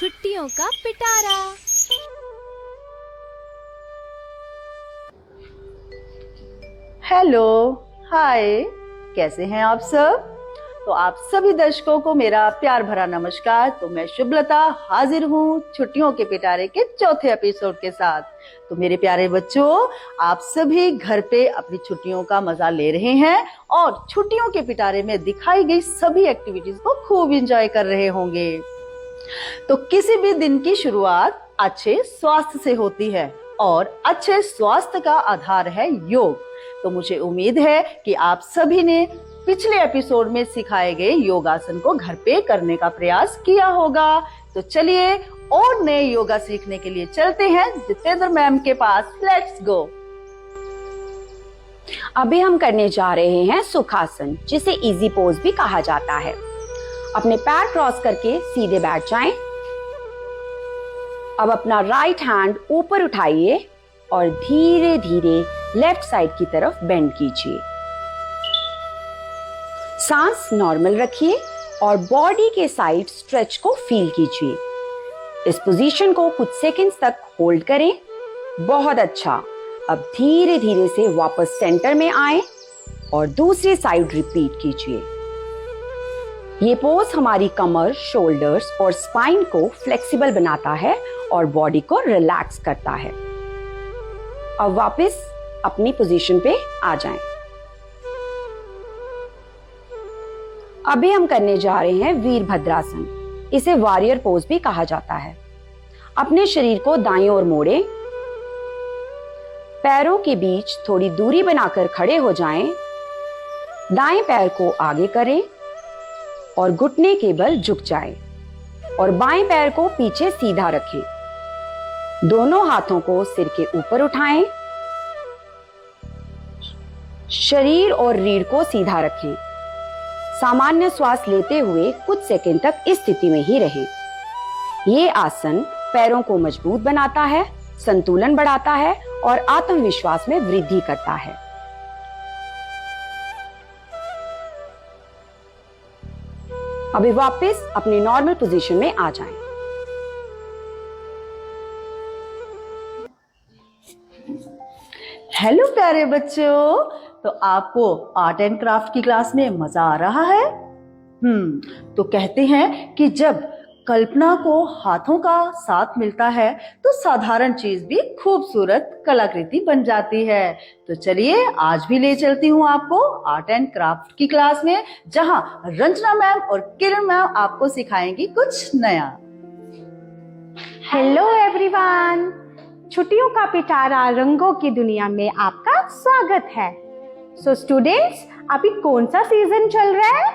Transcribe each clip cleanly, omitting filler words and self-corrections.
छुट्टियों का पिटारा। हेलो, हाय, कैसे हैं आप सब? तो आप सभी दर्शकों को मेरा प्यार भरा नमस्कार। तो मैं शुभलता हाजिर हूँ छुट्टियों के पिटारे के चौथे एपिसोड के साथ। तो मेरे प्यारे बच्चों, आप सभी घर पे अपनी छुट्टियों का मजा ले रहे हैं और छुट्टियों के पिटारे में दिखाई गई सभी एक्टिविटीज को खूब एंजॉय कर रहे होंगे। तो किसी भी दिन की शुरुआत अच्छे स्वास्थ्य से होती है और अच्छे स्वास्थ्य का आधार है योग। तो मुझे उम्मीद है कि आप सभी ने पिछले एपिसोड में सिखाए गए योगासन को घर पे करने का प्रयास किया होगा। तो चलिए और नए योगा सीखने के लिए चलते हैं जितेंद्र मैम के पास। Let's go. अभी हम करने जा रहे हैं सुखासन, जिसे इजी पोज भी कहा जाता है। अपने पैर क्रॉस करके सीधे बैठ जाएं। अब अपना राइट हैंड ऊपर उठाइए और धीरे धीरे लेफ्ट साइड की तरफ बेंड कीजिए। सांस नॉर्मल रखिए और बॉडी के साइड स्ट्रेच को फील कीजिए। इस पोजीशन को कुछ सेकंड्स तक होल्ड करें। बहुत अच्छा। अब धीरे धीरे से वापस सेंटर में आए और दूसरी साइड रिपीट कीजिए। ये पोज हमारी कमर, शोल्डर्स और स्पाइन को फ्लेक्सिबल बनाता है और बॉडी को रिलैक्स करता है। अब वापस अपनी पोजीशन पे आ जाएं। अभी हम करने जा रहे हैं वीरभद्रासन। इसे वॉरियर पोज भी कहा जाता है। अपने शरीर को दाईं ओर मोड़ें। पैरों के बीच थोड़ी दूरी बनाकर खड़े हो जाएं। दाएं पैर को आगे करें और घुटने के बल झुक जाएं और बाएं पैर को पीछे सीधा रखें। दोनों हाथों को सिर के ऊपर उठाएं। शरीर और रीढ़ को सीधा रखें। सामान्य श्वास लेते हुए कुछ सेकंड तक इस स्थिति में ही रहें। ये आसन पैरों को मजबूत बनाता है, संतुलन बढ़ाता है और आत्मविश्वास में वृद्धि करता है। अभी वापस अपनी नॉर्मल पोजीशन में आ जाएं। हेलो प्यारे बच्चों, तो आपको आर्ट एंड क्राफ्ट की क्लास में मजा आ रहा है? तो कहते हैं कि जब कल्पना को हाथों का साथ मिलता है तो साधारण चीज भी खूबसूरत कलाकृति बन जाती है। तो चलिए आज भी ले चलती हूँ आपको आर्ट एंड क्राफ्ट की क्लास में, जहां रंजना मैम और किरण मैम आपको सिखाएंगी कुछ नया। हेलो एवरीवन, छुट्टियों का पिटारा रंगों की दुनिया में आपका स्वागत है। सो स्टूडेंट्स, अभी कौन सा सीजन चल रहा है?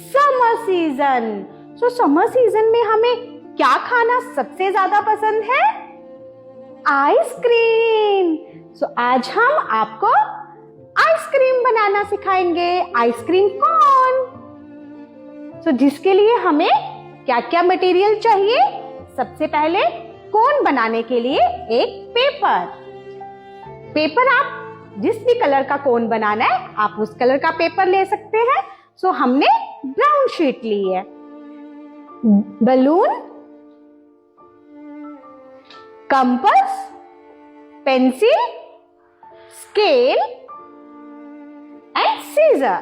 Summer season. सो समर सीजन में हमें क्या खाना सबसे ज्यादा पसंद है? आइसक्रीम। सो आज हम आपको आइसक्रीम बनाना सिखाएंगे। Ice cream cone. सो जिसके लिए हमें क्या क्या मटेरियल चाहिए? सबसे पहले कोन बनाने के लिए एक पेपर आप जिस भी कलर का कोन बनाना है आप उस कलर का पेपर ले सकते हैं। सो हमने ब्राउन शीट ली है। Balloon, compass, pencil, scale and seizure.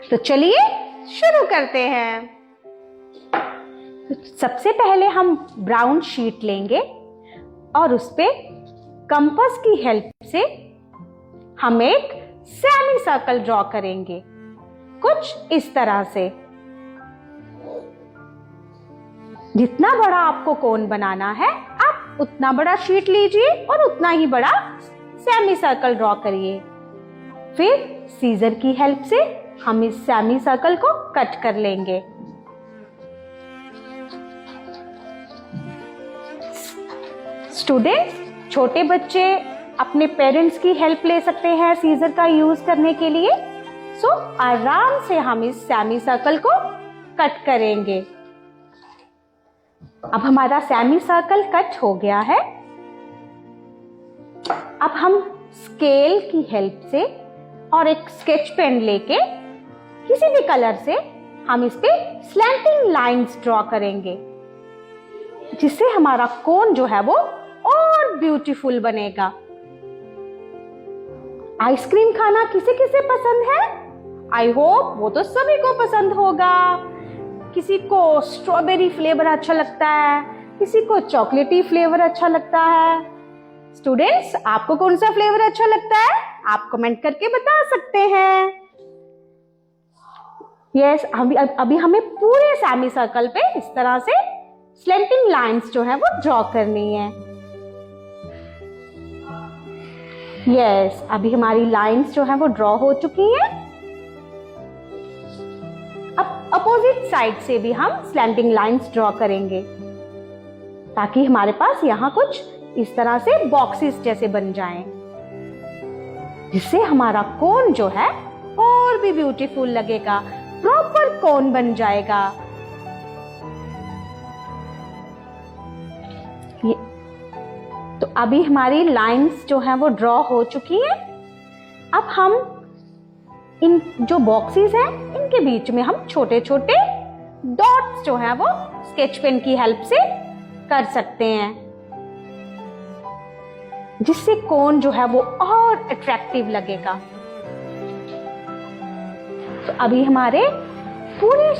तो चलिए शुरू करते हैं। सबसे पहले हम ब्राउन शीट लेंगे और उस पे कंपास की हेल्प से हम एक सेमी सर्कल ड्रॉ करेंगे, कुछ इस तरह से। जितना बड़ा आपको कोन बनाना है आप उतना बड़ा शीट लीजिए और उतना ही बड़ा सेमी सर्कल ड्रॉ करिए। फिर सीजर की हेल्प से हम इस सेमी सर्कल को कट कर लेंगे। स्टूडेंट्स, छोटे बच्चे अपने पेरेंट्स की हेल्प ले सकते हैं सीजर का यूज करने के लिए। सो आराम से हम इस सेमी सर्कल को कट करेंगे। अब हमारा सेमी सर्कल कट हो गया है। अब हम स्केल की हेल्प से और एक स्केच पेन लेके किसी भी कलर से हम इस पे स्लैंटिंग लाइंस ड्रॉ करेंगे, जिससे हमारा कोन जो है वो और ब्यूटीफुल बनेगा। आइसक्रीम खाना किसे किसे पसंद है? आई होप वो तो सभी को पसंद होगा। किसी को स्ट्रॉबेरी फ्लेवर अच्छा लगता है, किसी को चॉकलेटी फ्लेवर अच्छा लगता है। स्टूडेंट्स, आपको कौन सा फ्लेवर अच्छा लगता है? आप कमेंट करके बता सकते हैं। यस, अभी हमें पूरे सेमी सर्कल पे इस तरह से स्लैंटिंग लाइंस जो है वो ड्रॉ करनी है। यस, अभी हमारी लाइंस जो है वो ड्रॉ हो चुकी हैं। अब अपोजिट साइड से भी हम स्लैंटिंग लाइंस ड्रॉ करेंगे, ताकि हमारे पास यहाँ कुछ इस तरह से बॉक्सेस जैसे बन जाएं, जिससे हमारा कोन जो है और भी ब्यूटीफुल लगेगा, प्रॉपर कोन बन जाएगा। ये तो अभी हमारी लाइंस जो है वो ड्रॉ हो चुकी हैं। अब हम इन जो बॉक्सेस हैं इनके बीच में हम छोटे छोटे डॉट्स जो है वो स्केच पेन की हेल्प से कर सकते हैं, जिससे कोन जो है वो और अट्रैक्टिव लगेगा। तो अभी हमारे पूरे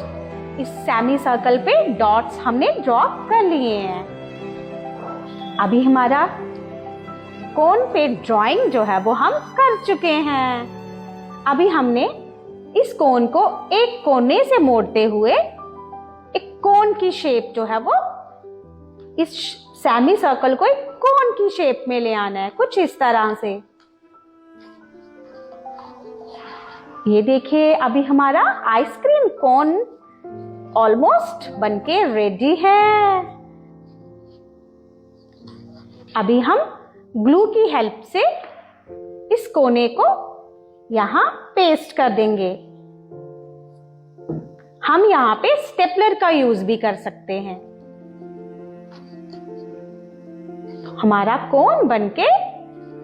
इस सेमी सर्कल पे डॉट्स हमने ड्रॉ कर लिए हैं। अभी हमारा कोन पे ड्राइंग जो है वो हम कर चुके हैं। अभी हमने इस कोन को एक कोने से मोड़ते हुए एक कोन की शेप जो है वो इस सेमी सर्कल को एक कोन की शेप में ले आना है, कुछ इस तरह से। ये देखिए, अभी हमारा आइसक्रीम कोन ऑलमोस्ट बनके रेडी है। अभी हम ग्लू की हेल्प से इस कोने को यहां पेस्ट कर देंगे। हम यहां पे स्टेपलर का यूज भी कर सकते हैं। हमारा कोन बनके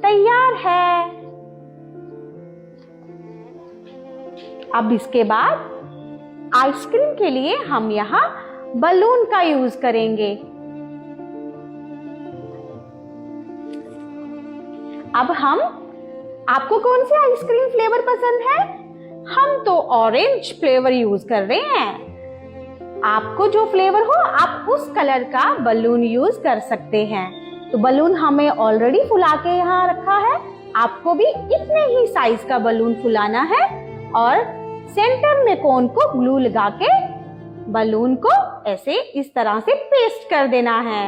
तैयार है। अब इसके बाद आइसक्रीम के लिए हम यहां बलून का यूज करेंगे। अब आपको कौन सी आइसक्रीम फ्लेवर पसंद है? हम तो ऑरेंज फ्लेवर यूज कर रहे हैं। आपको जो फ्लेवर हो आप उस कलर का बलून यूज कर सकते हैं। तो बलून हमें ऑलरेडी फुला के यहाँ रखा है, आपको भी इतने ही साइज का बलून फुलाना है और सेंटर में कोन को ग्लू लगा के बलून को ऐसे इस तरह से पेस्ट कर देना है।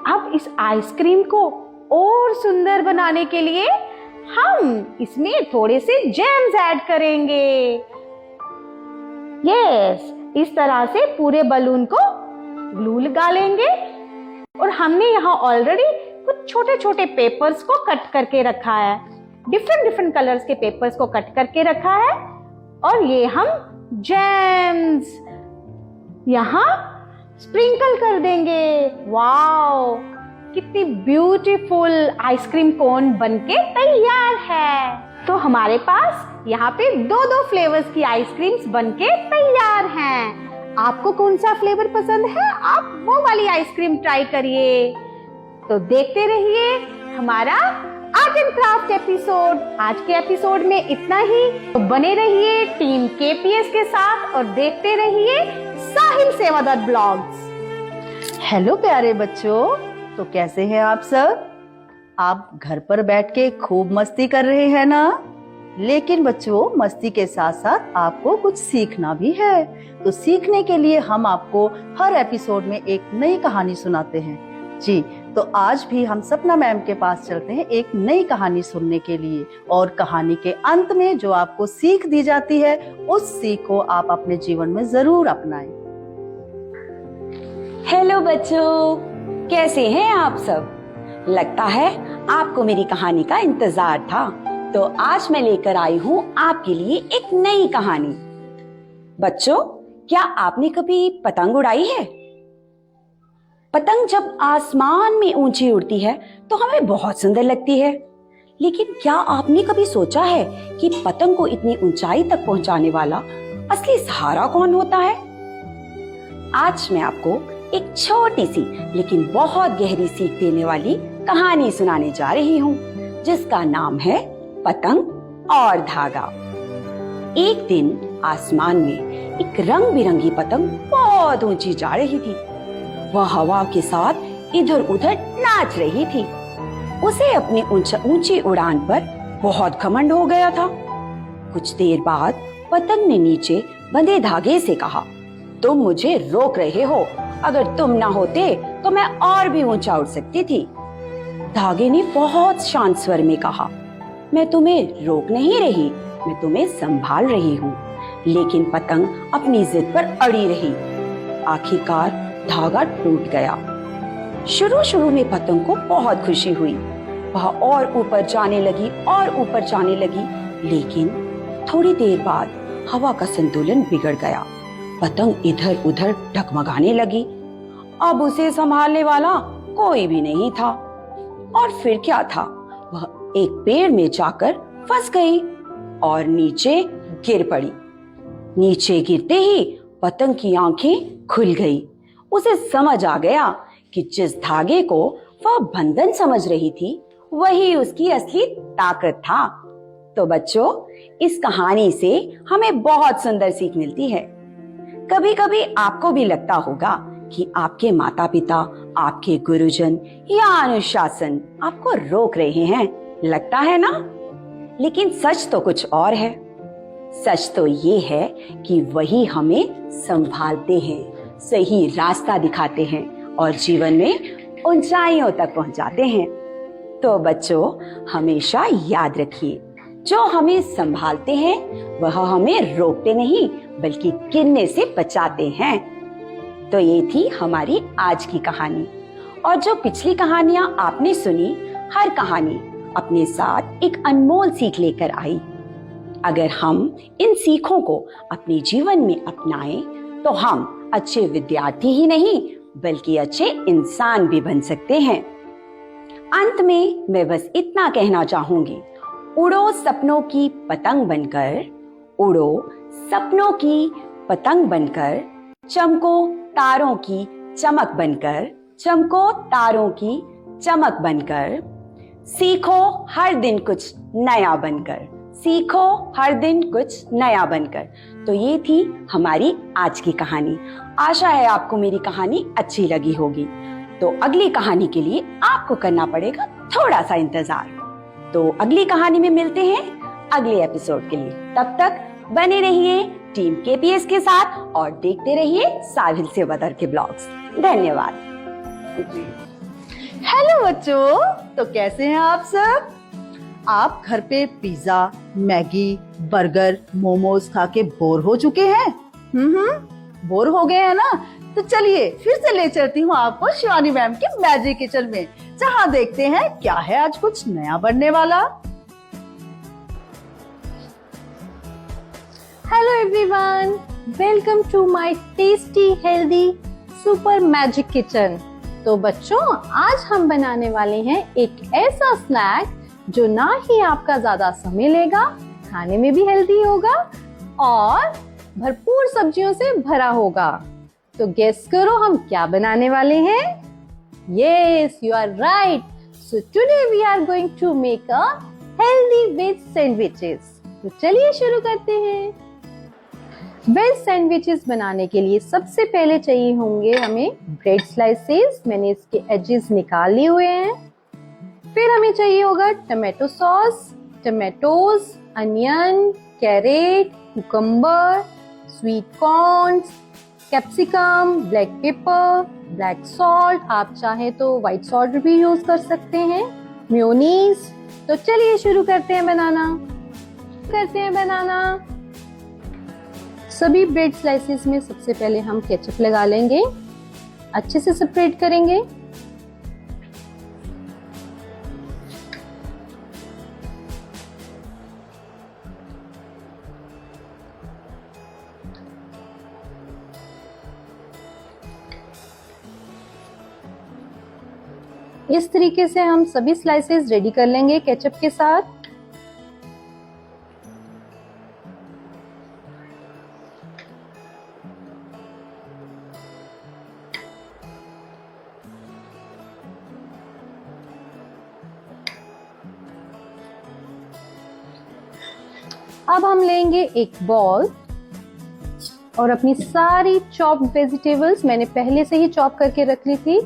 अब इस आइसक्रीम को और सुंदर बनाने के लिए हम इसमें थोड़े से जैम्स ऐड करेंगे। यस, इस तरह से पूरे बलून को ग्लू लगा लेंगे। और हमने यहाँ ऑलरेडी कुछ छोटे छोटे पेपर्स को कट करके रखा है, डिफरेंट कलर्स के पेपर्स को कट करके रखा है। और ये हम जैम्स यहाँ स्प्रिंकल कर देंगे। वाओ, कितनी ब्यूटीफुल आइसक्रीम कोन बनके तैयार है। तो हमारे पास यहाँ पे दो फ्लेवर्स की आइसक्रीम्स बनके तैयार हैं। आपको कौन सा फ्लेवर पसंद है? आप वो वाली आइसक्रीम ट्राई करिए। तो देखते रहिए हमारा आर्ट एंड क्राफ्ट एपिसोड। आज के एपिसोड में इतना ही। तो बने रहिए टीम केपीएस के साथ और देखते रहिए साहिल सेवादत्त ब्लॉग्स। हेलो प्यारे बच्चों, तो कैसे हैं आप सब? आप घर पर बैठ के खूब मस्ती कर रहे हैं ना? लेकिन बच्चों, मस्ती के साथ साथ आपको कुछ सीखना भी है। तो सीखने के लिए हम आपको हर एपिसोड में एक नई कहानी सुनाते हैं। जी, तो आज भी हम सपना मैम के पास चलते हैं एक नई कहानी सुनने के लिए। और कहानी के अंत में जो आपको सीख दी जाती है, उस सीख को आप अपने जीवन में जरूर अपनाएं। हेलो बच्चों, कैसे हैं आप सब? लगता है आपको मेरी कहानी का इंतजार था। तो आज मैं लेकर आई हूँ आपके लिए एक नई कहानी। बच्चों, क्या आपने कभी पतंग उड़ाई है? पतंग जब आसमान में ऊंची उड़ती है तो हमें बहुत सुंदर लगती है। लेकिन क्या आपने कभी सोचा है कि पतंग को इतनी ऊंचाई तक पहुंचाने वाला असली सहारा कौन होता है? आज मैं आपको एक छोटी सी लेकिन बहुत गहरी सीख देने वाली कहानी सुनाने जा रही हूँ, जिसका नाम है पतंग और धागा। एक दिन आसमान में एक रंग बिरंगी पतंग बहुत ऊंची जा रही थी। वह हवा के साथ इधर उधर नाच रही थी। उसे अपनी ऊंची उड़ान पर बहुत घमंड हो गया था। कुछ देर बाद पतंग ने नीचे बंधे धागे से कहा, तुम मुझे रोक रहे हो, अगर तुम ना होते तो मैं और भी ऊंचा उड़ सकती थी। धागे ने बहुत शांत स्वर में कहा, मैं तुम्हें रोक नहीं रही, मैं तुम्हें संभाल रही हूँ। लेकिन पतंग अपनी जिद पर अड़ी रही। आखिरकार धागा टूट गया। शुरू में पतंग को बहुत खुशी हुई। वह और ऊपर जाने लगी और ऊपर जाने लगी, लेकिन थोड़ी देर बाद हवा का संतुलन बिगड़ गया। पतंग इधर उधर डगमगाने लगी। अब उसे संभालने वाला कोई भी नहीं था। और फिर क्या था, वह एक पेड़ में जाकर फंस गई और नीचे गिर पड़ी। नीचे गिरते ही पतंग की आंखें खुल गई। उसे समझ आ गया कि जिस धागे को वह बंधन समझ रही थी, वही उसकी असली ताकत था। तो बच्चों, इस कहानी से हमें बहुत सुंदर सीख मिलती है। कभी कभी आपको भी लगता होगा कि आपके माता पिता, आपके गुरुजन या अनुशासन आपको रोक रहे हैं, लगता है ना? लेकिन सच तो कुछ और है। सच तो ये है कि वही हमें संभालते हैं, सही रास्ता दिखाते हैं और जीवन में ऊंचाइयों तक पहुंचाते हैं। तो बच्चों, हमेशा याद रखिए, जो हमें संभालते हैं वह हमें रोकते नहीं बल्कि गिरने से बचाते हैं। तो ये थी हमारी आज की कहानी। और जो पिछली कहानियां आपने सुनी, हर कहानी अपने साथ एक अनमोल सीख लेकर आई। अगर हम इन सीखों को अपने जीवन में अपनाएं, तो हम अच्छे विद्यार्थी ही नहीं बल्कि अच्छे इंसान भी बन सकते हैं। अंत में मैं बस इतना कहना चाहूंगी, उड़ो सपनों की पतंग बनकर, उड़ो सपनों की पतंग बनकर, चमको तारों की चमक बनकर, चमको तारों की चमक बनकर, सीखो हर दिन कुछ नया बनकर, सीखो हर दिन कुछ नया बनकर। तो ये थी हमारी आज की कहानी। आशा है आपको मेरी कहानी अच्छी लगी होगी। तो अगली कहानी के लिए आपको करना पड़ेगा थोड़ा सा इंतजार। तो अगली कहानी में मिलते हैं अगले एपिसोड के लिए। तब तक बने रहिए टीम केपीएस के साथ और देखते रहिए साहिल सेवादार के ब्लॉग्स। धन्यवाद। हेलो बच्चों, तो कैसे हैं आप सब? आप घर पे पिज्जा, मैगी, बर्गर, मोमोज खा के बोर हो चुके हैं? बोर हो गए हैं ना? तो चलिए फिर से ले चलती हूँ आपको शिवानी मैम के मैजिक किचन में, जहाँ देखते हैं क्या है आज कुछ नया बनने वाला। Hello everyone, welcome to my tasty healthy super magic kitchen. तो बच्चों, आज हम बनाने वाले हैं एक ऐसा स्नैक जो ना ही आपका ज्यादा समय लेगा, खाने में भी हेल्दी होगा और भरपूर सब्जियों से भरा होगा। तो गेस करो हम क्या बनाने वाले हैं? Yes, you are right. So today we are going to make a healthy veg sandwiches. तो चलिए शुरू करते हैं। वेज सैंडविचेस बनाने के लिए सबसे पहले चाहिए होंगे हमें ब्रेड स्लाइसेस। मैंने इसके एजेस निकाल लिए हुए हैं। फिर हमें चाहिए होगा tomato sauce, tomatoes, onion, carrot, cucumber, sweet corns, capsicum, black pepper, black salt, आप चाहे तो व्हाइट सॉल्ट भी यूज कर सकते हैं, मेयोनीज। तो चलिए शुरू करते हैं बनाना। सभी ब्रेड स्लाइसेस में सबसे पहले हम केचप लगा लेंगे, अच्छे से सेपरेट करेंगे। इस तरीके से हम सभी स्लाइसेस रेडी कर लेंगे केचप के साथ। अब हम लेंगे एक बॉल और अपनी सारी चॉप्ड वेजिटेबल्स, मैंने पहले से ही चॉप करके रख ली थी,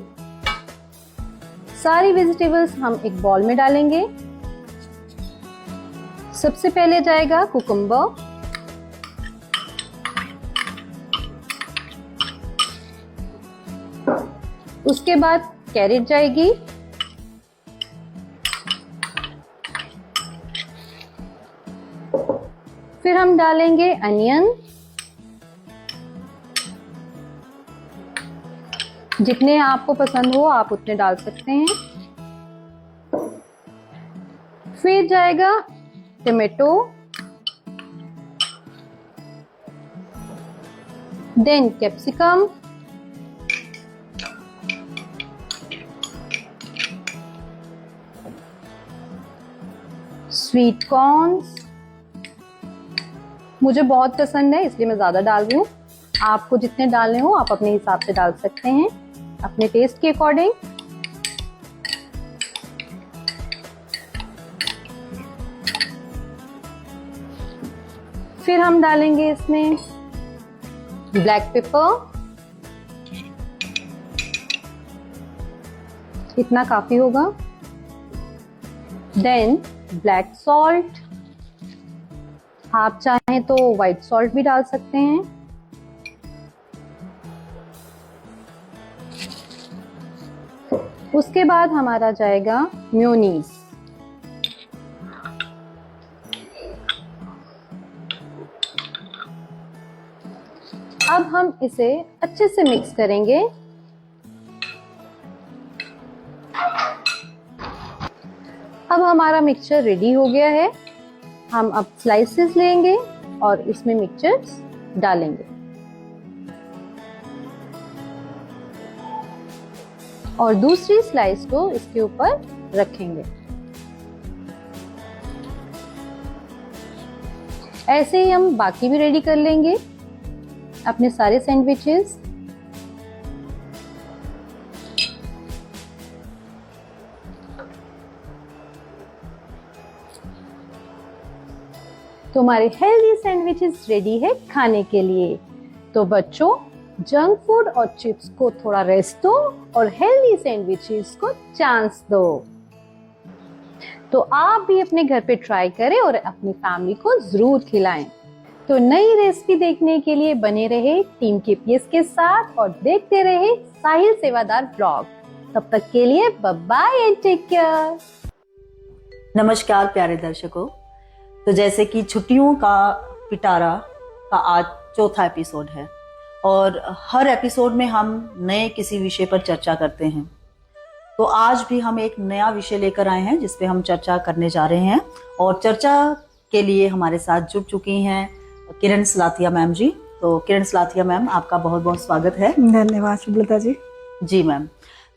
सारी वेजिटेबल्स हम एक बॉल में डालेंगे। सबसे पहले जाएगा कुकुम्बर, उसके बाद कैरेट जाएगी, फिर हम डालेंगे अनियन, जितने आपको पसंद हो आप उतने डाल सकते हैं। फिर जाएगा tomato, then capsicum, sweet corns, मुझे बहुत पसंद है इसलिए मैं ज्यादा डाल रही हूँ। आपको जितने डालने हो आप अपने हिसाब से डाल सकते हैं, अपने टेस्ट के अकॉर्डिंग। फिर हम डालेंगे इसमें ब्लैक पेपर, इतना काफी होगा। देन ब्लैक सॉल्ट, आप चाहें तो व्हाइट सॉल्ट भी डाल सकते हैं। उसके बाद हमारा जाएगा मेयोनीज, अब हम इसे अच्छे से मिक्स करेंगे। अब हमारा मिक्सचर रेडी हो गया है। हम अब स्लाइसेस लेंगे और इसमें मिक्सचर्स डालेंगे और दूसरी स्लाइस को इसके ऊपर रखेंगे। ऐसे ही हम बाकी भी रेडी कर लेंगे अपने सारे सैंडविचेस। तो हमारे हेल्दी सैंडविचेस रेडी है खाने के लिए। तो बच्चों, जंक फूड और चिप्स को थोड़ा रेस्ट दो और हेल्दी सैंडविचेस को चांस दो। तो आप भी अपने घर पे ट्राई करें और अपनी फैमिली को जरूर खिलाएं। तो नई रेसिपी देखने के लिए बने रहे टीम केपीएस के साथ और देखते रहे साहिल सेवादार ब्लॉग। तब तक के लिए bye bye and take care. नमस्कार प्यारे दर्शकों। तो जैसे कि छुट्टियों का पिटारा का आज चौथा एपिसोड है और हर एपिसोड में हम नए किसी विषय पर चर्चा करते हैं। तो आज भी हम एक नया विषय लेकर आए हैं जिस पे हम चर्चा करने जा रहे हैं और चर्चा के लिए हमारे साथ जुड़ चुकी हैं किरण सलाथिया मैम जी। तो किरण सलाथिया मैम, आपका बहुत बहुत स्वागत है। धन्यवाद शुभलता जी। जी मैम।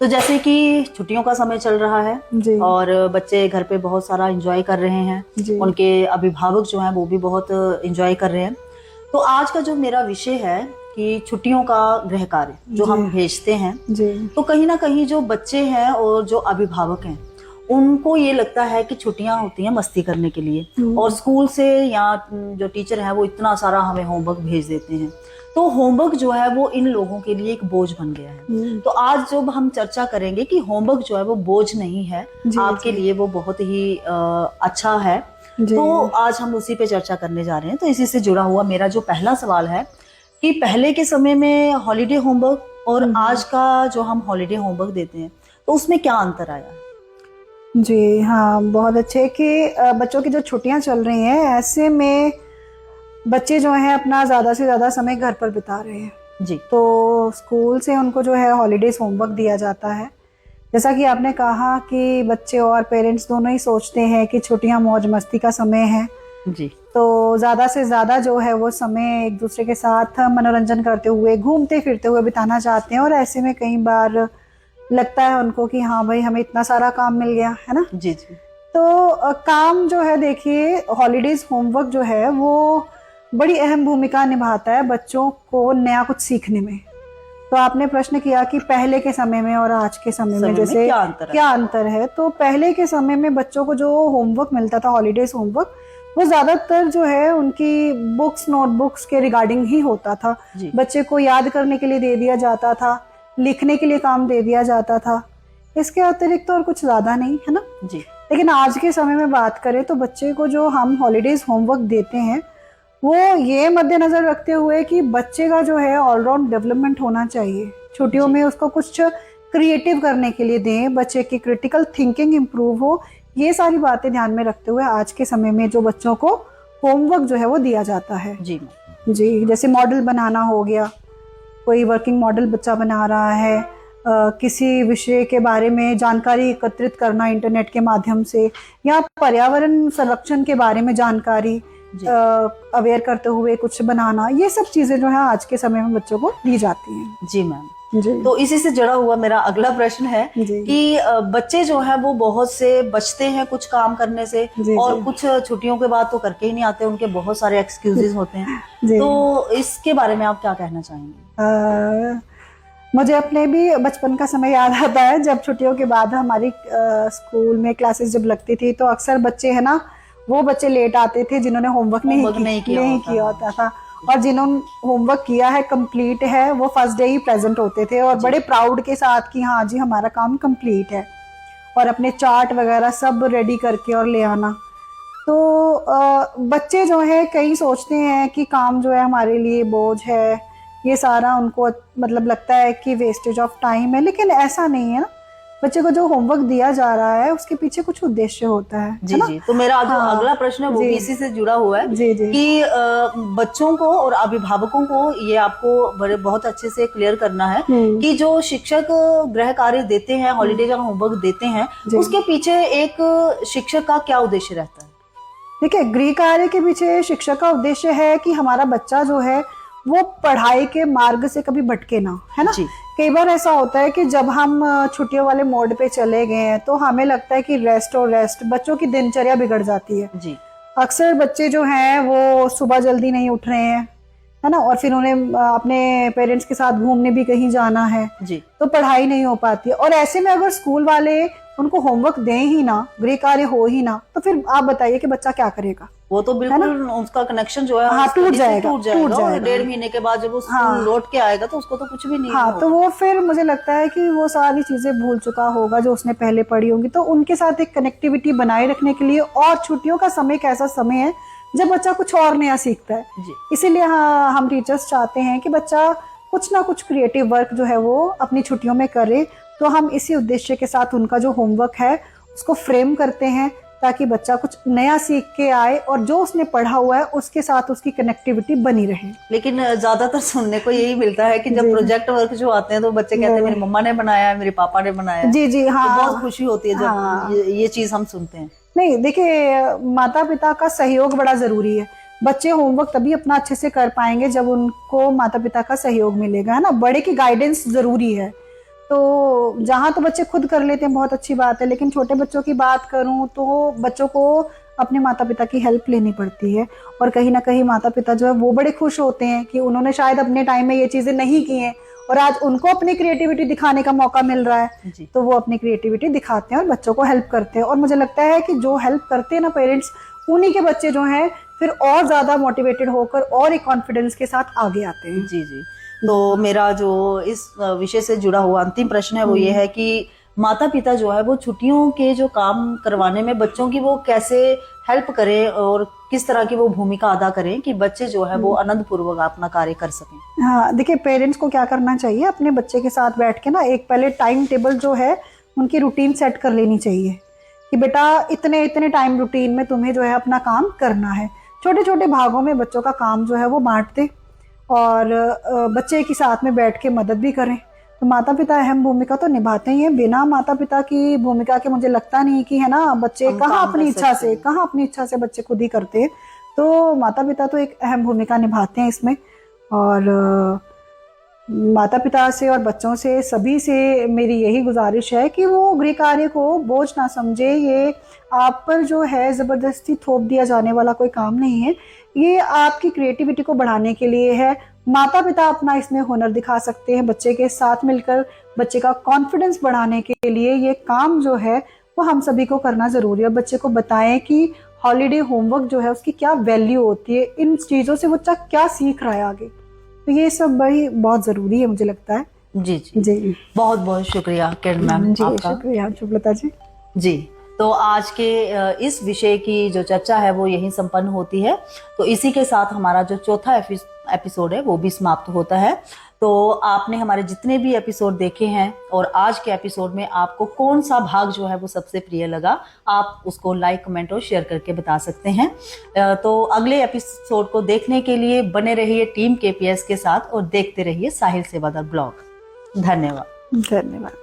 तो जैसे कि छुट्टियों का समय चल रहा है जी। और बच्चे घर पे बहुत सारा एंजॉय कर रहे हैं जी। उनके अभिभावक जो हैं वो भी बहुत एंजॉय कर रहे हैं। तो आज का जो मेरा विषय है कि छुट्टियों का गृह कार्य जो हम भेजते हैं जी। तो कहीं ना कहीं जो बच्चे हैं और जो अभिभावक हैं उनको ये लगता है कि छुट्टियां होती हैं मस्ती करने के लिए और स्कूल से या जो टीचर है वो इतना सारा हमें होमवर्क भेज देते हैं। तो होमवर्क जो है वो इन लोगों के लिए एक बोझ बन गया है। तो आज जब हम चर्चा करेंगे कि होमवर्क जो है वो बोझ नहीं है, आपके लिए वो बहुत ही अच्छा है। तो आज हम उसी पे चर्चा करने जा रहे हैं। तो इसी से जुड़ा हुआ मेरा जो पहला सवाल है कि पहले के समय में हॉलीडे होमवर्क और आज का जो हम हॉलीडे होमवर्क देते हैं तो उसमें क्या अंतर आया है? जी हाँ, बहुत अच्छे कि बच्चों की जो छुट्टियां चल रही हैं ऐसे में बच्चे जो हैं अपना ज़्यादा से ज़्यादा समय घर पर बिता रहे हैं जी। तो स्कूल से उनको जो है हॉलीडेज होमवर्क दिया जाता है। जैसा कि आपने कहा कि बच्चे और पेरेंट्स दोनों ही सोचते हैं कि छुट्टियां मौज मस्ती का समय है जी। तो ज़्यादा से ज़्यादा जो है वो समय एक दूसरे के साथ मनोरंजन करते हुए घूमते फिरते हुए बिताना चाहते हैं और ऐसे में कई बार लगता है उनको कि हाँ भाई हमें इतना सारा काम मिल गया है ना। जी जी। तो काम जो है, देखिए हॉलीडेज होमवर्क जो है वो बड़ी अहम भूमिका निभाता है बच्चों को नया कुछ सीखने में। तो आपने प्रश्न किया कि पहले के समय में और आज के समय में जैसे क्या अंतर है। तो पहले के समय में बच्चों को जो होमवर्क मिलता था, हॉलीडेज होमवर्क, वो ज्यादातर जो है उनकी बुक्स नोटबुक्स के रिगार्डिंग ही होता था। जी। बच्चे को याद करने के लिए दे दिया जाता था, लिखने के लिए काम दे दिया जाता था, इसके अतिरिक्त तो और कुछ ज्यादा नहीं, है ना। जी। लेकिन आज के समय में बात करें तो बच्चे को जो हम हॉलीडेज होमवर्क देते हैं वो ये मद्देनजर रखते हुए कि बच्चे का जो है ऑलराउंड डेवलपमेंट होना चाहिए। छुट्टियों में उसको कुछ क्रिएटिव करने के लिए दें, बच्चे की क्रिटिकल थिंकिंग इम्प्रूव हो, ये सारी बातें ध्यान में रखते हुए आज के समय में जो बच्चों को होमवर्क जो है वो दिया जाता है। जी जी, जैसे मॉडल बनाना हो गया, कोई वर्किंग मॉडल बच्चा बना रहा है, किसी विषय के बारे में जानकारी एकत्रित करना इंटरनेट के माध्यम से, या पर्यावरण संरक्षण के बारे में जानकारी अवेयर करते हुए कुछ बनाना, ये सब चीजें जो है आज के समय में बच्चों को दी जाती हैं। जी मैम। जी। तो इसी से जुड़ा हुआ मेरा अगला प्रश्न है जी। कि बच्चे जो है वो बहुत से बचते हैं कुछ काम करने से, जी, और जी। कुछ छुट्टियों के बाद तो करके ही नहीं आते, उनके बहुत सारे एक्सक्यूजेस होते हैं। जी। तो इसके बारे में आप क्या कहना चाहेंगे? मुझे अपने भी बचपन का समय याद आता है, जब छुट्टियों के बाद हमारी स्कूल में क्लासेस जब लगती थी तो अक्सर बच्चे है ना, वो बच्चे लेट आते थे जिन्होंने होमवर्क नहीं किया होता था, और जिन्होंने होमवर्क किया है, कंप्लीट है, वो फर्स्ट डे ही प्रेजेंट होते थे और बड़े प्राउड के साथ कि हाँ जी हमारा काम कंप्लीट है, और अपने चार्ट वगैरह सब रेडी करके और ले आना। तो बच्चे जो है कई सोचते हैं कि काम जो है हमारे लिए बोझ है, ये सारा उनको मतलब लगता है कि वेस्टेज ऑफ टाइम है, लेकिन ऐसा नहीं है ना। बच्चे को जो होमवर्क दिया जा रहा है उसके पीछे कुछ उद्देश्य होता है। जी जी। तो मेरा जो हाँ, अगला प्रश्न है वो भी इसी से जुड़ा हुआ है। जी जी। कि बच्चों को और अभिभावकों को ये आपको बहुत अच्छे से क्लियर करना है कि जो शिक्षक गृह कार्य देते हैं, हॉलीडे का होमवर्क देते हैं, उसके पीछे एक शिक्षक का क्या उद्देश्य रहता है? देखिए, गृह कार्य के पीछे शिक्षक का उद्देश्य है कि हमारा बच्चा जो है वो पढ़ाई के मार्ग से कभी भटके ना, है ना। कई बार ऐसा होता है कि जब हम छुट्टियों वाले मोड पे चले गए हैं तो हमें लगता है कि रेस्ट और रेस्ट, बच्चों की दिनचर्या बिगड़ जाती है। जी। अक्सर बच्चे जो हैं वो सुबह जल्दी नहीं उठ रहे हैं, है ना, और फिर उन्हें अपने पेरेंट्स के साथ घूमने भी कहीं जाना है जी। तो पढ़ाई नहीं हो पाती है। और ऐसे में अगर स्कूल वाले उनको होमवर्क दें ही ना, गृह कार्य हो ही ना, तो फिर आप बताइए कि बच्चा क्या करेगा? वो तो बिल्कुल उसका कनेक्शन जो है हाँ, टूट जाएगा। और 1.5 महीने के बाद जब वो स्कूल लौट के आएगा तो उसको तो कुछ भी नहीं हाँ, तो वो फिर मुझे लगता है कि वो सारी चीजें भूल चुका होगा जो उसने पहले पढ़ी होंगी। तो उनके साथ एक कनेक्टिविटी बनाए रखने के लिए, और छुट्टियों का समय एक ऐसा समय है जब बच्चा कुछ और नया सीखता है, इसीलिए हाँ हम टीचर्स चाहते हैं कि बच्चा कुछ ना कुछ क्रिएटिव वर्क जो है वो अपनी छुट्टियों में करे। तो हम इसी उद्देश्य के साथ उनका जो होमवर्क है उसको फ्रेम करते हैं ताकि बच्चा कुछ नया सीख के आए और जो उसने पढ़ा हुआ है उसके साथ उसकी कनेक्टिविटी बनी रहे। लेकिन ज्यादातर सुनने को यही मिलता है कि जब प्रोजेक्ट वर्क जो आते हैं तो बच्चे कहते हैं मेरी मम्मा ने बनाया है, मेरे पापा ने बनाया है। जी जी। हाँ, तो बहुत खुशी होती है जब ये चीज हम सुनते हैं। नहीं, देखिए, माता पिता का सहयोग बड़ा जरूरी है। बच्चे होमवर्क तभी अपना अच्छे से कर पाएंगे जब उनको माता पिता का सहयोग मिलेगा, है ना। बड़े की गाइडेंस जरूरी है। तो जहाँ तो बच्चे खुद कर लेते हैं बहुत अच्छी बात है, लेकिन छोटे बच्चों की बात करूं तो बच्चों को अपने माता पिता की हेल्प लेनी पड़ती है। और कहीं ना कहीं माता पिता जो है वो बड़े खुश होते हैं कि उन्होंने शायद अपने टाइम में ये चीजें नहीं की हैं और आज उनको अपनी क्रिएटिविटी दिखाने का मौका मिल रहा है, तो वो अपनी क्रिएटिविटी दिखाते हैं और बच्चों को हेल्प करते हैं। और मुझे लगता है कि जो हेल्प करते हैं ना पेरेंट्स, उन्हीं के बच्चे जो हैं फिर और ज्यादा मोटिवेटेड होकर और एक कॉन्फिडेंस के साथ आगे आते हैं। जी जी। तो मेरा जो इस विषय से जुड़ा हुआ अंतिम प्रश्न है वो ये है कि माता पिता जो है वो छुट्टियों के जो काम करवाने में बच्चों की वो कैसे हेल्प करें और किस तरह की वो भूमिका अदा करें कि बच्चे जो है वो आनंद पूर्वक अपना कार्य कर सकें। हाँ, देखिए, पेरेंट्स को क्या करना चाहिए, अपने बच्चे के साथ बैठ के ना एक पहले टाइम टेबल जो है उनकी रूटीन सेट कर लेनी चाहिए कि बेटा इतने इतने टाइम रूटीन में तुम्हें जो है अपना काम करना है। छोटे छोटे भागों में बच्चों का काम जो है वो बांट दे और बच्चे के साथ में बैठ के मदद भी करें। तो माता पिता अहम भूमिका तो निभाते ही हैं। बिना माता पिता की भूमिका के मुझे लगता नहीं कि, है ना, बच्चे कहाँ अपनी इच्छा से बच्चे खुद ही करते हैं। तो माता पिता तो एक अहम भूमिका निभाते हैं इसमें। और माता पिता से और बच्चों से सभी से मेरी यही गुजारिश है कि वो गृह कार्य को बोझ ना समझे। ये आप पर जो है जबरदस्ती थोप दिया जाने वाला कोई काम नहीं है, ये आपकी क्रिएटिविटी को बढ़ाने के लिए है। माता पिता अपना इसमें हुनर दिखा सकते हैं, बच्चे के साथ मिलकर बच्चे का कॉन्फिडेंस बढ़ाने के लिए ये काम जो है वो हम सभी को करना जरूरी है। बच्चे को बताएं कि हॉलीडे होमवर्क जो है उसकी क्या वैल्यू होती है, इन चीज़ों से बच्चा क्या सीख रहा है आगे, तो ये सब भाई बहुत ज़रूरी है मुझे लगता है। जी जी जी बहुत बहुत शुक्रिया किरण मैम जी आपका। शुक्रिया शुभलता जी। जी तो आज के इस विषय की जो चर्चा है वो यहीं संपन्न होती है। तो इसी के साथ हमारा जो चौथा एपिसोड है वो भी समाप्त होता है। तो आपने हमारे जितने भी एपिसोड देखे हैं और आज के एपिसोड में आपको कौन सा भाग जो है वो सबसे प्रिय लगा, आप उसको लाइक कमेंट और शेयर करके बता सकते हैं। तो अगले एपिसोड को देखने के लिए बने रहिए टीम KPS के साथ और देखते रहिए साहिल सेवादार ब्लॉग। धन्यवाद। धन्यवाद।